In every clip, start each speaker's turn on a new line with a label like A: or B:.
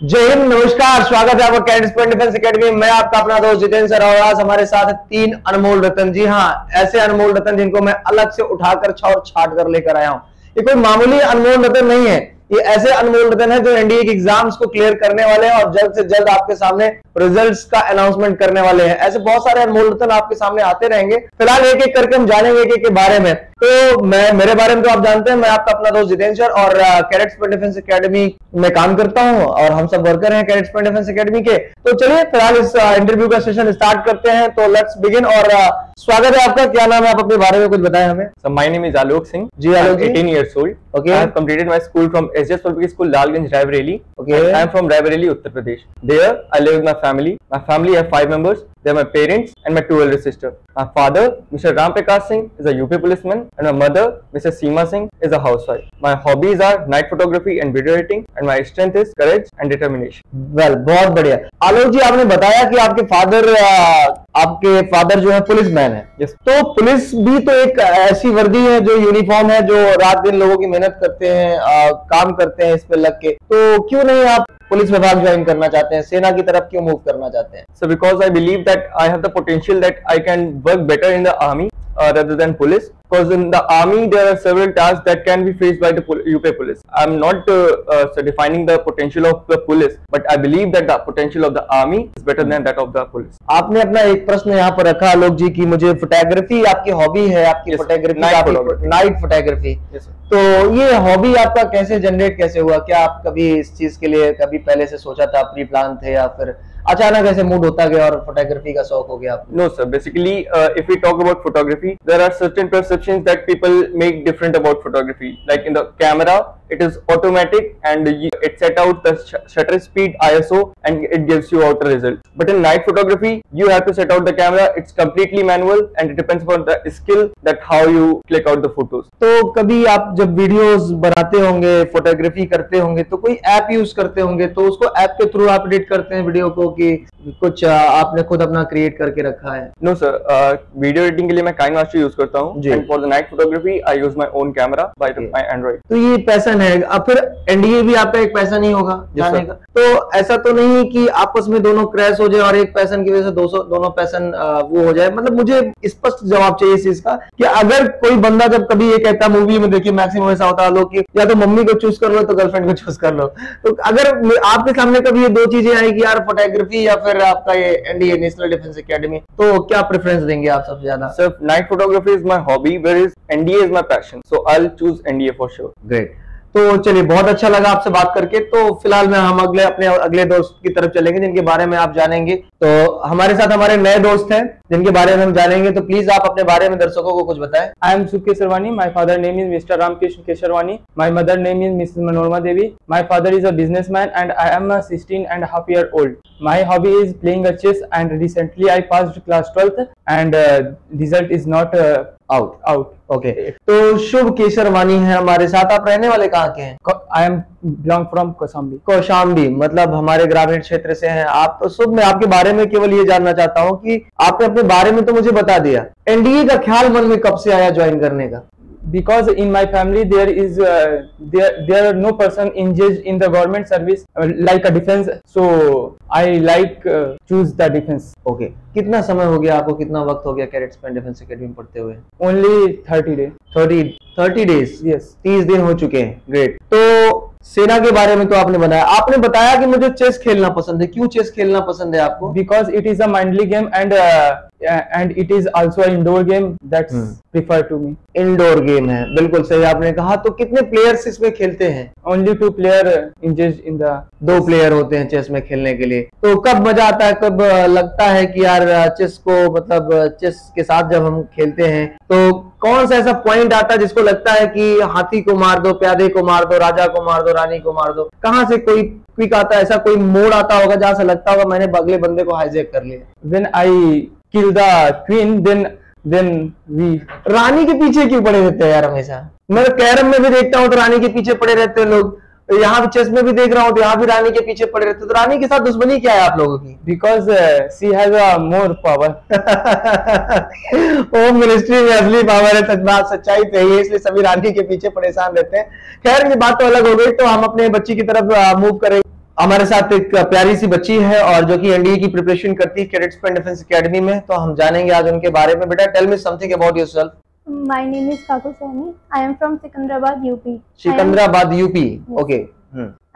A: जय हिंद, नमस्कार, स्वागत है आपका कैडेट्स पॉइंट डिफेंस एकेडमी। मैं आपका अपना दोस्त जितेंद्र सर और आज हमारे साथ तीन अनमोल रतन। जी हाँ, ऐसे अनमोल रतन जिनको मैं अलग से उठाकर छाट कर लेकर आया हूँ। ये कोई मामूली अनमोल रतन नहीं है, ये ऐसे अनमोल रतन है जो एनडीए के एग्जाम्स को क्लियर करने वाले हैं और जल्द से जल्द आपके सामने रिजल्ट्स का अनाउंसमेंट करने वाले हैं। ऐसे बहुत सारे अनमोल रतन आपके सामने आते रहेंगे। फिलहाल एक एक करके हम जानेंगे एक एक के बारे में। तो मेरे बारे में तो आप जानते हैं, मैं आपका अपना दोस्त जितेंद्र सर और कैडेट्स पॉइंट डिफेंस एकेडमी में काम करता हूं और हम सब वर्कर हैं कैडेट्स पॉइंट डिफेंस एकेडमी के। तो चलिए फिलहाल इस इंटरव्यू का सेशन स्टार्ट करते हैं। तो लेट्स बिगिन। और स्वागत है आपका। क्या नाम है? आप अपने बारे में कुछ बताएं हमें।
B: So my name is Alok Singh.
A: जी Alok ji.
B: 18 years old.
A: Okay.
B: I have completed my school from SJS Public School, Lalganj, Raebareli.
A: Okay.
B: I am from Raebareli, Uttar Pradesh. There, I live with my family. My family have 5 members. They are my parents and my 2 elder sisters. My father, Mr. Ram Prakash Singh, is a UP policeman, and my mother, Mrs. Seema Singh, is a housewife. My hobbies are night photography and video editing, and my strength is courage and determination.
A: Well, बहुत बढ़िया। आलोक जी, आपने बताया कि आपके father जो है police man है।
B: Yes.
A: तो पुलिस भी तो एक ऐसी वर्दी है जो यूनिफॉर्म है, जो रात दिन लोगों की मेहनत करते हैं, काम करते हैं इस पे लग के। तो क्यों नहीं आप पुलिस विभाग ज्वाइन करना चाहते हैं, सेना की तरफ क्यों मूव करना चाहते हैं?
B: So because I believe that I have the potential that I can work better in the army rather than police. Because in the army there are several tasks that can be faced by the UP police. I'm not defining the potential of the police, but I believe that the potential of the army is better than that of the police.
A: आपने अपना एक प्रश्न यहाँ पर रखा आलोक जी की मुझे photography आपकी हॉबी है, आपकी फोटोग्राफी, नाइट फोटोग्राफी। तो ये हॉबी आपका कैसे जनरेट कैसे हुआ? क्या आप कभी इस चीज के लिए कभी पहले से सोचा था, प्री प्लान थे, या फिर अचानक ऐसे मूड होता गया और फोटोग्राफी का शौक हो गया आपको?
B: No sir, basically if we talk about photography, there are certain perceptions that people make different about photography. Like in the camera, it is automatic and it set out the shutter speed, ISO, and it gives you out a result. But in night photography, you have to set out the camera. It's completely manual and it depends upon the skill that how you click out the photos.
A: तो कभी आप जब videos बनाते होंगे, photography करते होंगे, तो कोई ऐप यूज करते होंगे, तो उसको ऐप के थ्रू आप एडिट करते हैं वीडियो को कि कुछ आपने खुद अपना क्रिएट करके रखा है?
B: No sir, वीडियो एडिटिंग के लिए मैं KineMaster यूज करता हूँ and for the night photography I use my own camera by my Android.
A: तो ये पैशन है। अब फिर एनडीए भी आपका एक पैशन ही होगा जाने का। तो ऐसा तो नहीं कि आपस में दोनों क्रैश हो जाए और एक पैशन की वजह से दोनों पैशन वो हो जाए। मतलब मुझे स्पष्ट जवाब चाहिए इस चीज का कि अगर कोई बंदा जब कभी ये कहता है, मूवी में देखिए मैक्सिमम ऐसा होता है लोग कि या तो मम्मी को चूज कर लो तो गर्लफ्रेंड को चूज कर लो। तो अगर आपके सामने कभी ये दो चीजें आई कि यार फोटोग्राफी या फिर आपका ये एनडीए नेशनल डिफेंस एकेडमी, तो क्या प्रेफरेंस देंगे आप सबसे ज्यादा?
B: Sir, night photography is my hobby, whereas NDA is my passion. So I'll choose NDA for sure.
A: Great. तो चलिए, बहुत अच्छा लगा आपसे बात करके। तो फिलहाल में हम अपने अगले दोस्त की तरफ चलेंगे जिनके बारे में आप जानेंगे। तो हमारे साथ हमारे नए दोस्त हैं जिनके बारे में हम जानेंगे। तो प्लीज आप अपने बारे में दर्शकों को कुछ बताएं।
C: I am Sukh Kesarwani. My father name is Mr. Ramkrishna Kesarwani. My mother name is Mrs. Manorma Devi. My father is a businessman and I am a 16.5-year old. My hobby is playing a chess and recently I passed class 12th and result is not out.
A: Okay. तो शुभ केसरवानी है हमारे साथ। आप रहने वाले कहाँ के हैं?
C: I am belong from Kaushambi.
A: Kaushambi, मतलब हमारे ग्रामीण क्षेत्र से हैं आप। तो शुभ, मैं आपके बारे में केवल ये जानना चाहता हूँ कि आपने अपने बारे में तो मुझे बता दिया, एनडीए का ख्याल मन में कब से आया ज्वाइन करने का?
C: Because in my family there is there are no person engaged in the government service like a defense, so I like choose the defense.
A: Okay. कितना समय हो गया आपको, कितना वक्त हो गया कैडेट्स पॉइंट डिफेंस एकेडमी में पढ़ते हुए?
C: Only 30 days.
A: 30 डेज?
C: Yes.
A: 30 दिन हो चुके हैं। ग्रेट। तो सेना के बारे में तो आपने बताया कि मुझे चेस खेलना पसंद है। क्यों चेस खेलना पसंद है आपको?
C: Because it is a mindly game and it is also an indoor game that's prefer to me.
A: Indoor game है, बिल्कुल सही आपने कहा। तो कितने प्लेयर्स इसमें खेलते हैं?
C: Only 2 player engaged in the
A: 2 player होते हैं चेस में खेलने के लिए। तो कब मजा आता है, कब लगता है कि यार चेस को, मतलब चेस के साथ जब हम खेलते हैं तो कौन सा ऐसा पॉइंट आता है जिसको लगता है कि हाथी को मार दो, प्यादे को मार दो, राजा को मार दो, रानी को मार दो? कहाँ से कोई क्विक आता है, ऐसा कोई मोड़ आता होगा जहां से लगता होगा मैंने अगले बंदे को हाईजैक कर लिया?
C: When I kill the queen, then we.
A: रानी के पीछे क्यों पड़े रहते हैं यार हमेशा? मैं कैरम में भी देखता हूँ तो रानी के पीछे पड़े रहते हैं लोग, यहाँ भी चेस में भी देख रहा हूँ तो यहाँ भी रानी के पीछे पड़े रहते। तो रानी के साथ दुश्मनी क्या है आप लोगों की?
C: Because she has a more power.
A: Home ministry में असली पावर है, सच बात सच्चाई तो है, इसलिए सभी रानी के पीछे परेशान रहते हैं। खैर ये बात तो अलग हो गई। तो हम अपने बच्ची की तरफ मूव करेंगे। हमारे साथ एक प्यारी सी बच्ची है और जो कि एनडीए की प्रिपरेशन करती है कैडेट्स पॉइंट डिफेंस एकेडमी में, तो हम जानेंगे आज उनके बारे में। बेटा, tell me something about yourself.
D: My name is Kaku Saini. I am from Secunderabad, UP.
A: Secunderabad, UP. Okay.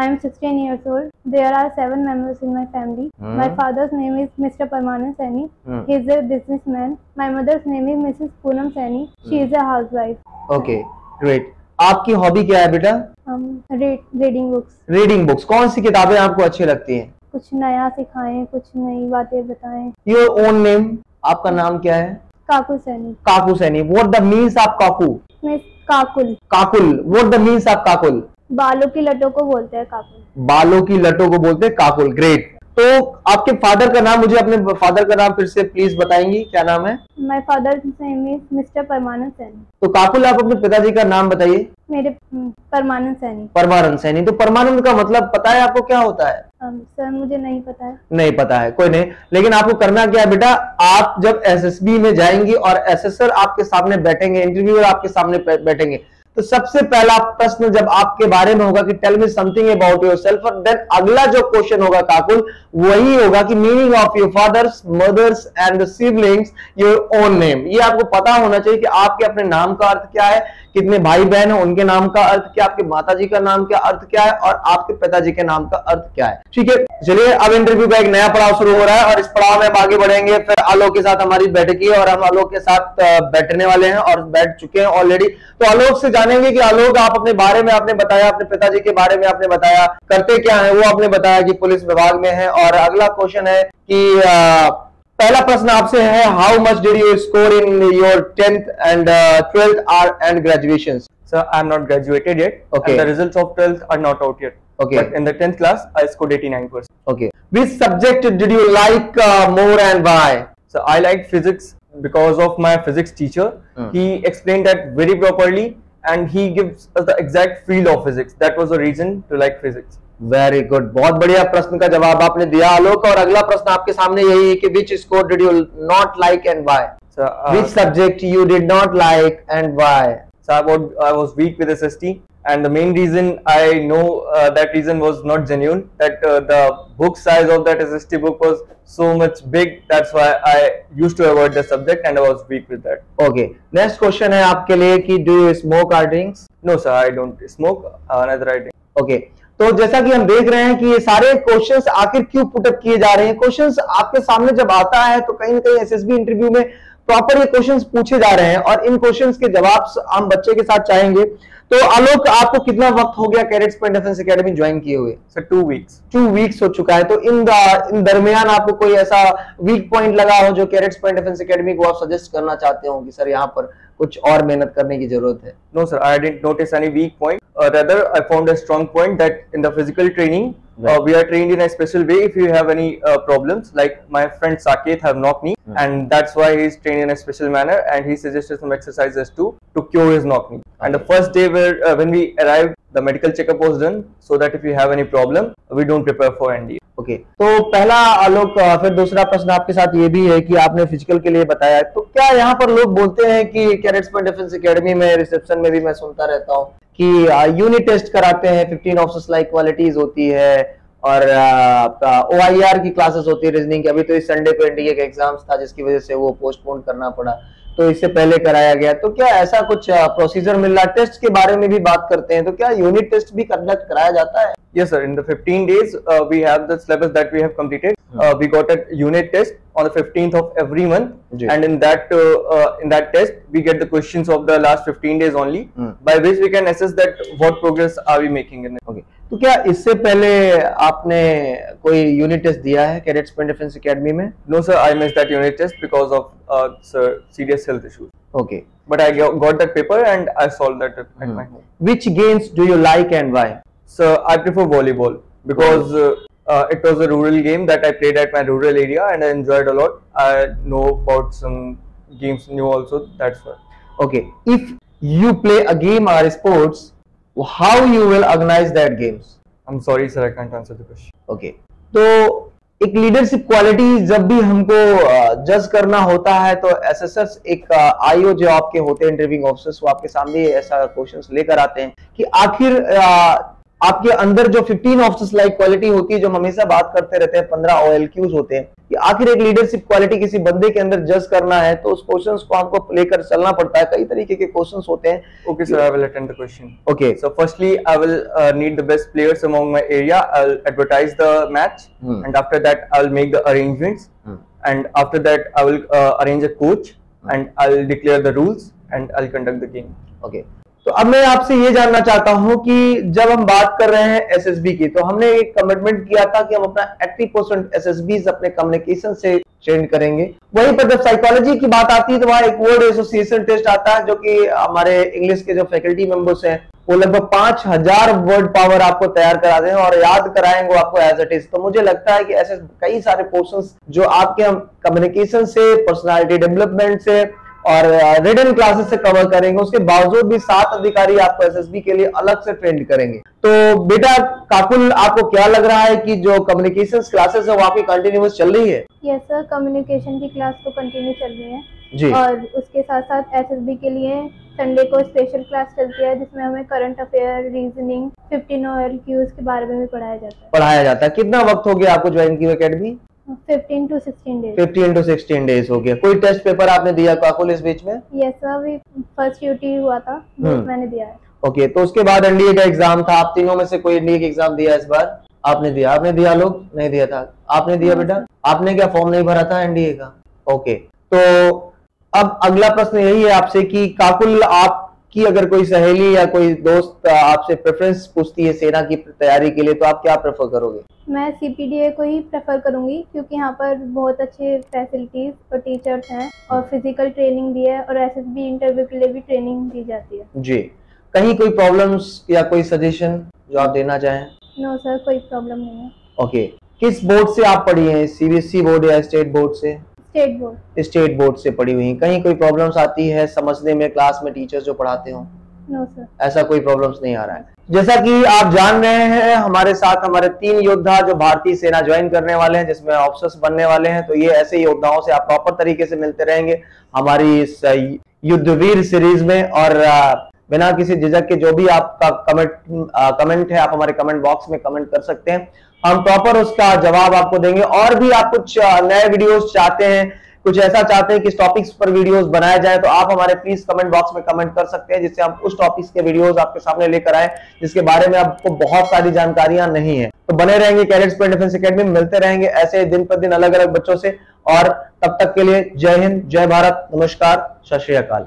D: I am 16 years old. There are 7 members in my family. My father's name is Mr. Parmanand Saini. He is a businessman. My mother's name is Mrs. Poonam Saini. She is a housewife.
A: Okay, great. आपकी hobby क्या है बेटा?
D: Reading books.
A: Reading books. कौन सी किताबें आपको अच्छी लगती हैं?
D: कुछ नया सिखाएं, कुछ नई बातें बताएं।
A: योर ओन नेम, आपका नाम क्या है?
D: Kaku Saini.
A: Kaku Saini. What the means of Kaku?
D: Miss Kakul.
A: Kakul. What the means of Kakul?
D: बालों की लटों को बोलते हैं काकुल।
A: बालों की लटों को बोलते हैं काकुल। ग्रेट। तो आपके फादर का नाम, मुझे अपने फादर का नाम फिर से प्लीज बताएंगी, क्या नाम है?
D: My father's name is Mr. परमानंद सैनी।
A: तो काकुल, आप अपने पिताजी का नाम बताइए।
D: मेरे परमानंद सैनी।
A: परमानंद सैनी। तो परमानंद का मतलब पता है आपको क्या होता है?
D: सर मुझे नहीं पता है।
A: नहीं पता है, कोई नहीं। लेकिन आपको करना क्या है बेटा, आप जब एसएसबी में जाएंगी और एसएसआर आपके सामने बैठेंगे, इंटरव्यूअर आपके सामने बैठेंगे, तो सबसे पहला प्रश्न जब आपके बारे में होगा कि tell me something about yourself, और देन अगला जो क्वेश्चन होगा काकुल वही होगा कि meaning of your father's, mother's and siblings, your own name. ये आपको पता होना चाहिए कि आपके अपने नाम का अर्थ क्या है, कितने भाई बहन है उनके नाम का अर्थ क्या, आपके माताजी का नाम क्या अर्थ क्या है, और आपके पिताजी के नाम का अर्थ क्या है। ठीक है, चलिए अब इंटरव्यू का एक नया पड़ाव शुरू हो रहा है और इस पड़ाव में हम आगे बढ़ेंगे। फिर आलोक के साथ हमारी बैठक है और हम आलोक के साथ बैठने वाले हैं और बैठ चुके हैं ऑलरेडी। तो आलोक से जानेंगे कि आलोक, आप अपने बारे में आपने बताया, अपने पिताजी के बारे में आपने बताया, करते क्या है वो आपने बताया कि पुलिस विभाग में है। और अगला क्वेश्चन है कि पहला प्रश्न आपसे है, how much did you score in your 10th and 12th and graduation?
B: Sir, I am not graduated yet.
A: Okay.
B: And the results of 12th are not out yet.
A: Okay.
B: But in the 10th class, I scored 89%.
A: Okay. Which subject did you like more and why?
B: So I liked physics because of my physics teacher. He explained that very properly and he gives us the exact feel of physics. That was the reason to like physics.
A: Very good, बहुत बढ़िया प्रश्न का जवाब आपने दिया आलोक। और अगला प्रश्न आपके सामने यही है कि which score did you not like and why? Which subject you did not like and why?
B: So I was weak with SST, and the main reason I know that reason was not genuine. That the book size of that SST book was so much big. That's why I used to avoid the subject, and I was weak with that.
A: Okay. Next question है आपके लिए कि do you smoke or drinks?
B: No sir, I don't smoke. Neither I drink.
A: Okay. तो जैसा कि हम देख रहे हैं कि ये सारे क्वेश्चंस आखिर क्यों पुटअप किए जा रहे हैं। क्वेश्चंस आपके सामने जब आता है तो कहीं ना कहीं एसएसबी इंटरव्यू में प्रॉपर ये क्वेश्चंस पूछे जा रहे हैं और इन क्वेश्चंस के जवाब हम बच्चे के साथ चाहेंगे। तो आलोक, आपको कितना वक्त हो गया cadets point defence academy join किए हुए?
B: Sir 2 weeks.
A: 2 weeks हो चुका है। तो इन दरमियान आपको कोई ऐसा वीक पॉइंट लगा हो जो कैडेट्स पॉइंट डिफेंस एकेडमी को आप सजेस्ट करना चाहते हो कि सर यहाँ पर कुछ और मेहनत करने की जरूरत है?
B: No sir, I didn't notice any weak point. Rather, I found a strong point that in the physical training, we are trained in a special way. If you have any problems, like my friend Saket have knock knee, and that's why he is trained in a special manner, and he suggested some exercises to cure his knock knee. And the first day when we arrived, the medical checkup was done, so that if you have any problem, we don't prepare for NDA.
A: Okay, तो पहला आलोक, फिर दूसरा प्रश्न आपके साथ ये भी है कि आपने फिजिकल के लिए बताया, तो क्या यहाँ पर लोग बोलते हैं कि कैडेट्स पॉइंट डिफेंस एकेडमी में रिसेप्शन में भी मैं सुनता रहता हूँ कि यूनिट टेस्ट कराते हैं, 15 ऑफिसर्स लाइक क्वालिटीज होती है और आपका OIR की क्लासेस होती है रीजनिंग की। अभी तो इस संडे को एनडीए का एग्जाम्स था जिसकी वजह से वो पोस्टपोन करना पड़ा, तो इससे पहले कराया गया। तो क्या ऐसा कुछ प्रोसीजर मिल रहा है? टेस्ट के बारे में भी बात करते हैं, तो क्या यूनिट टेस्ट भी कंडक्ट कराया जाता है?
B: Yes sir, in the 15 days we have the syllabus that we have completed. We got a unit test on the 15th of every month, and in that test we get the questions of the last 15 days only, by which we can assess that what progress are we making in it.
A: Okay. तो क्या इससे पहले आपने कोई unit test दिया है cadets point defence academy में?
B: No sir, I missed that unit test because of serious health issues.
A: Okay.
B: But I got that paper and I solved that at my home.
A: Which games do you like and why?
B: So I prefer volleyball because it was a rural game that I played at my rural area and I enjoyed a lot. I know about some games new also, that's why.
A: Okay. If you play a game or sports, how you will organize that games?
B: I'm sorry sir, I can't answer the question.
A: Okay. तो एक leadership quality जब भी हमको जज करना होता है तो एसएसएस एक आईओ जो आपके होते हैं इंटरव्यूइंग ऑफिसर्स, वो आपके सामने ऐसा क्वेश्चंस लेकर आते हैं कि आखिर आपके अंदर जो 15 ऑफिसर्स लाइक क्वालिटी होती है, जो हम हमेशा बात करते रहते हैं, 15 OLQs होते हैं, कि आखिर एक लीडरशिप क्वालिटी किसी बंदे के अंदर जज करना है तो उस क्वेश्चंस को हमको लेकर चलना पड़ता है। कई तरीके के क्वेश्चंस होते हैं।
B: Okay, sir, I will attend the question.
A: Okay.
B: So firstly, I will need the best players among my area. I'll advertise the match, and after that, I'll make the arrangements, and after that, I will arrange a coach, and I'll declare the rules, and I'll conduct the game.
A: Okay. तो अब मैं आपसे ये जानना चाहता हूं कि जब हम बात कर रहे हैं SSB की, तो हमने एक कमिटमेंट किया था कि हम अपना 80% SSBs अपने कम्युनिकेशन से ट्रेन करेंगे। वहीं पर जब साइकोलॉजी की बात आती है तो वहां एक वर्ड एसोसिएशन टेस्ट आता है, जो कि हमारे इंग्लिश के जो फैकल्टी मेंबर्स हैं वो लगभग 5000 वर्ड पावर आपको तैयार करा दें और याद कराएंगे आपको एज इट इज। तो मुझे लगता है कि ऐसे कई सारे पोर्शंस जो आपके हम कम्युनिकेशन से, पर्सनालिटी डेवलपमेंट से और रिटन क्लासेस से कवर करेंगे, उसके बावजूद भी 7 अधिकारी आपको SSB के लिए अलग से ट्रेन करेंगे। तो बेटा काकुल, आपको क्या लग रहा है कि जो कम्युनिकेशन क्लासेस है वो आपकी कंटिन्यूअस चल रही है?
D: यस सर, कम्युनिकेशन की क्लास तो कंटिन्यू चल रही है
A: जी।
D: और उसके साथ साथ SSB के लिए संडे को स्पेशल क्लास चलती है जिसमें हमें करंट अफेयर, रीजनिंग, 15 OLQs के बारे में भी पढ़ाया जाता है। कितना वक्त हो गया आपको ज्वाइन की academy? 15 to 16 days.
A: 15 to 16 days हो गया। कोई टेस्ट पेपर आपने दिया काकुल इस बीच में?
D: यस सर, अभी फर्स्ट UT हुआ था, वो मैंने दिया है।
A: ओके, तो उसके बाद NDA का एग्जाम था। आप तीनों में से कोई NDA का एग्जाम दिया इस बार? आपने दिया? आपने दिया? लोग नहीं दिया था? आपने दिया बेटा? आपने क्या फॉर्म नहीं भरा था NDA का? ओके, तो अब अगला प्रश्न यही है आपसे कि काकुल, आपकी अगर कोई सहेली या कोई दोस्त आपसे प्रेफरेंस पूछती है सेना की तैयारी के लिए, तो आप क्या प्रेफर करोगे?
D: मैं CPDA को ही प्रेफर करूंगी क्योंकि यहाँ पर बहुत अच्छे फैसिलिटीज और टीचर्स हैं और फिजिकल ट्रेनिंग भी है और SSB इंटरव्यू के लिए भी ट्रेनिंग दी जाती है।
A: जी। कहीं कोई प्रॉब्लम्स या कोई सजेशन जो आप देना चाहें?
D: नो सर, कोई प्रॉब्लम नहीं है।
A: ओके, किस बोर्ड से आप पढ़ी हैं? CBSE बोर्ड या स्टेट बोर्ड से?
D: State board.
A: स्टेट बोर्ड से पढ़ी हुई। कहीं कोई प्रॉब्लम्स आती है समझने में, क्लास में टीचर्स जो पढ़ाते हो?
D: नो सर,
A: ऐसा कोई प्रॉब्लम्स नहीं आ रहा है। जैसा कि आप जान रहे हैं, हमारे साथ हमारे 3 योद्धा जो भारतीय सेना ज्वाइन करने वाले हैं, जिसमें ऑफिसर्स बनने वाले हैं। तो ये ऐसे योद्धाओं से आप प्रॉपर तरीके से मिलते रहेंगे हमारी इस युद्धवीर सीरीज में। और बिना किसी झिझक के जो भी आपका कमेंट है, आप हमारे कमेंट बॉक्स में कमेंट कर सकते हैं, हम प्रॉपर उसका जवाब आपको देंगे। और भी आप कुछ नए वीडियोस चाहते हैं, कुछ ऐसा चाहते हैं कि इस टॉपिक्स पर वीडियोस बनाए जाए, तो आप हमारे प्लीज कमेंट बॉक्स में कमेंट कर सकते हैं, जिससे हम उस टॉपिक्स के वीडियोस आपके सामने लेकर आए जिसके बारे में आपको बहुत सारी जानकारियां नहीं है। तो बने रहेंगे कैडेट्स पॉइंट डिफेंस एकेडमी में, मिलते रहेंगे ऐसे दिन पर दिन अलग अलग बच्चों से। और तब तक के लिए जय हिंद, जय भारत, नमस्कार, सत श्री अकाल।